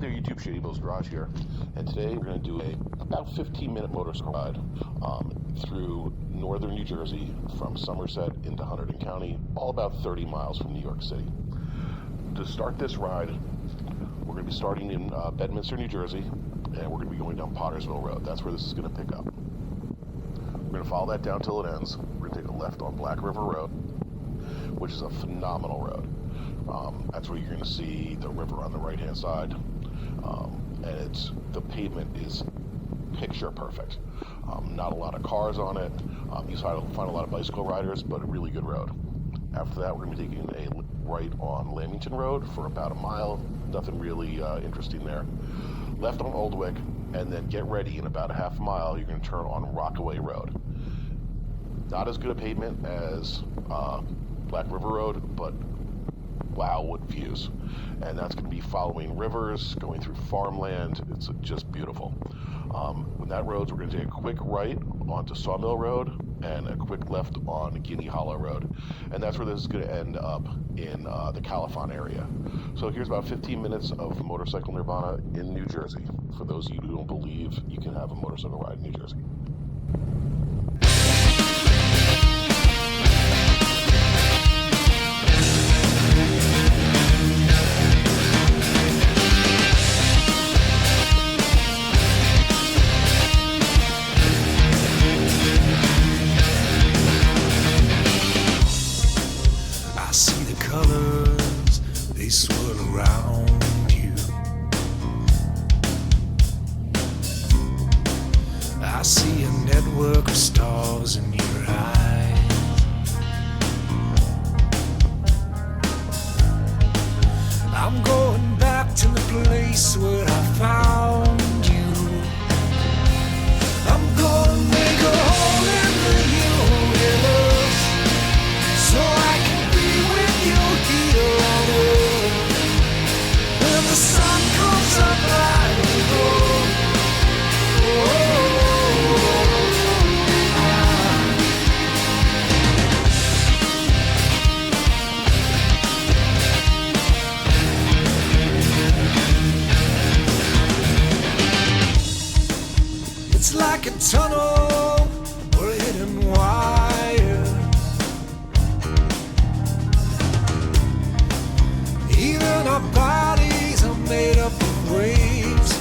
there, YouTube. Shady Bill's Garage here, and today we're going to do about 15-minute motorcycle ride through northern New Jersey from Somerset into Hunterdon County, all about 30 miles from New York City. To start this ride, we're going to be starting in Bedminster, New Jersey, and we're going to be going down Pottersville Road. That's where this is going to pick up. We're going to follow that down till it ends. We're going to take a left on Black River Road, which is a phenomenal road. That's where you're going to see the river on the right-hand side, and the pavement is picture perfect. Not a lot of cars on it. You find a lot of bicycle riders, but a really good road. After that, we're going to be taking a right on Lamington Road for about a mile. Nothing really interesting there. Left on Oldwick, and then get ready in about a half mile. You're going to turn on Rockaway Road. Not as good a pavement as Black River Road, but wow, what views. And that's going to be following rivers, going through farmland. It's just beautiful. When that road's, we're going to take a quick right onto Sawmill Road and a quick left on Guinea Hollow Road. And that's where this is going to end up in the Califon area. So here's about 15 minutes of motorcycle nirvana in New Jersey, for those of you who don't believe you can have a motorcycle ride in New Jersey. I see the colors, they swirl around you. I see a network of stars in your eyes. I'm going back to the place where I found you. I'm gonna make a hole in the universe, so I can be with you here on earth. When the sun comes up, I will go. It's like a tunnel or a hidden wire. Even our bodies are made up of waves.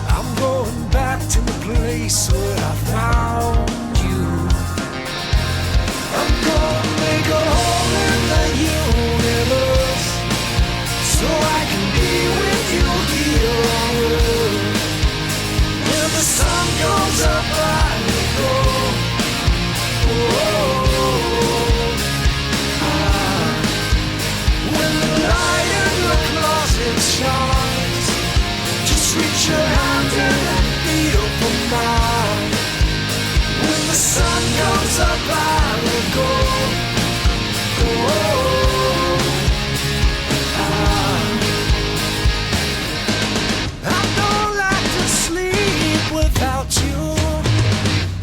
I'm going back to the place where I found you. I'm gonna make a hole in the universe, so I can be with you here on earth. When the sun goes up, I will go. When the light in your closet shines, just reach your hand in and feel for mine. When the sun goes up, I will go. I don't like to sleep without you.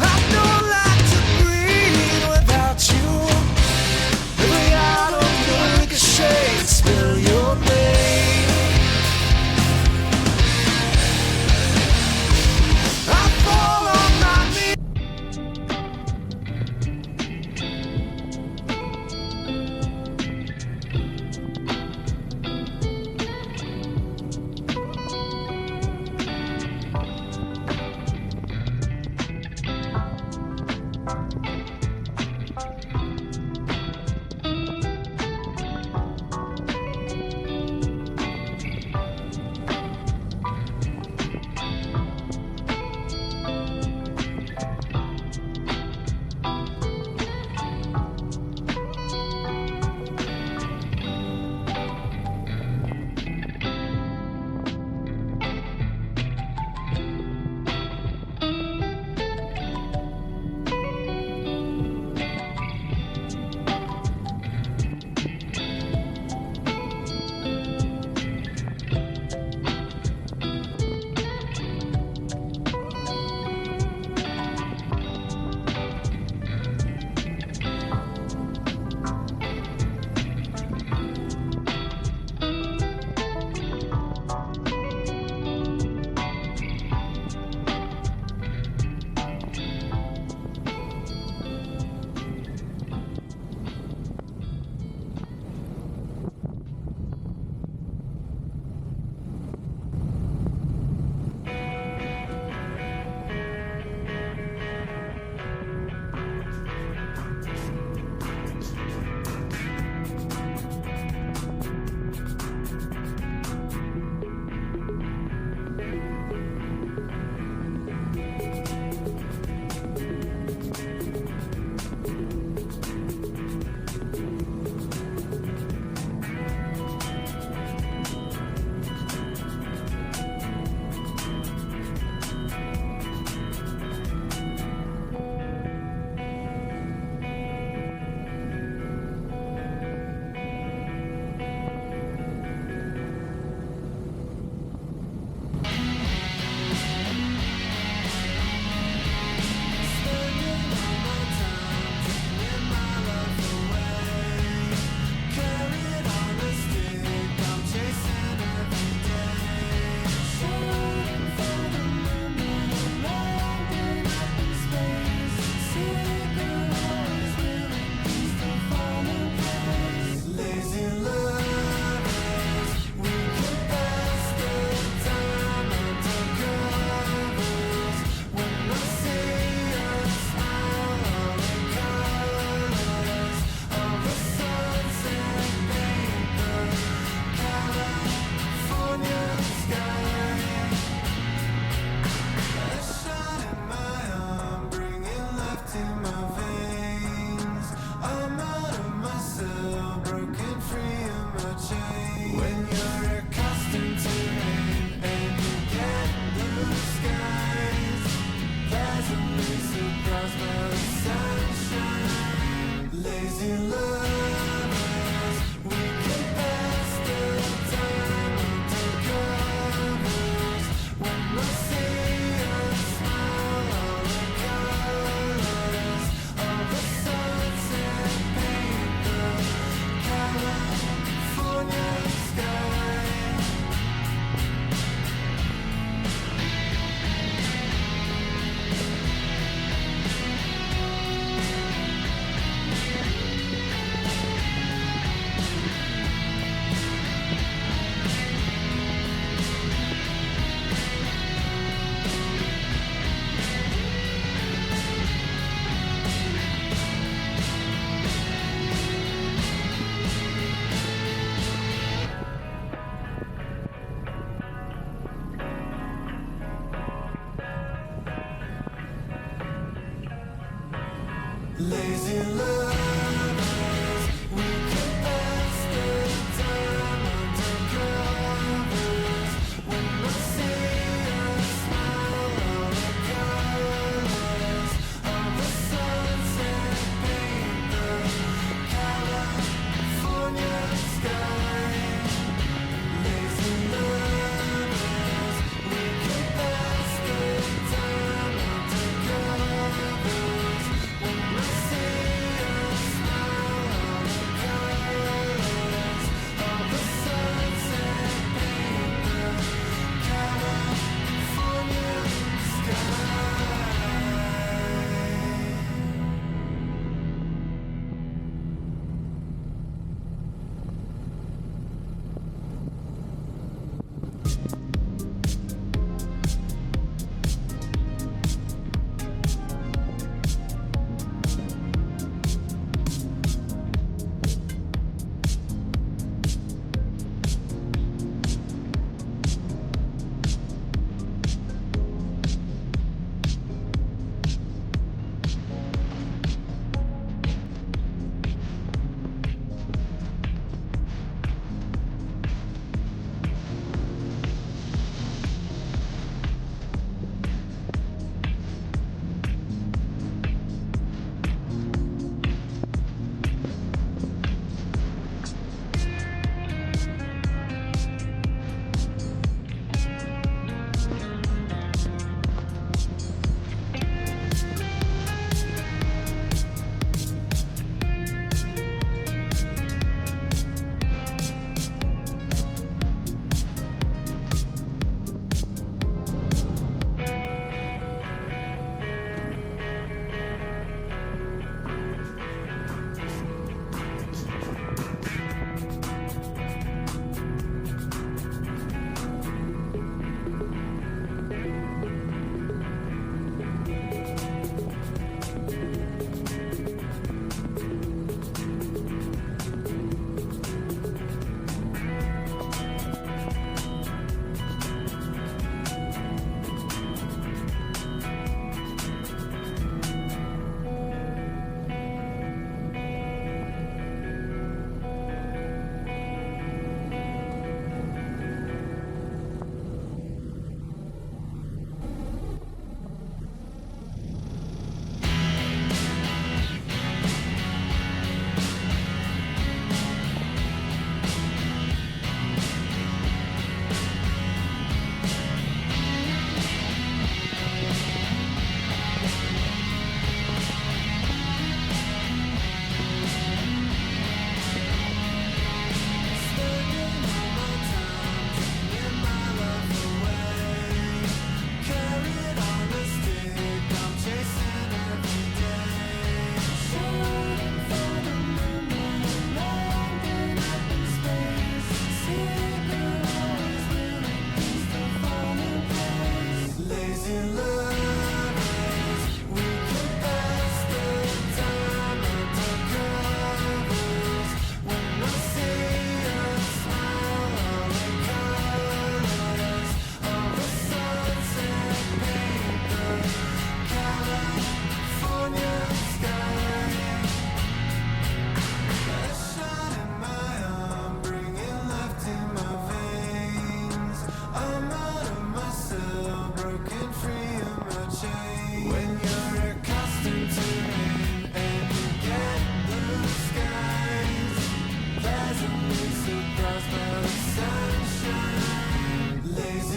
I don't like to breathe without you. Every atom will ricochet and spell your name. I fall on my knees.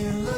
you look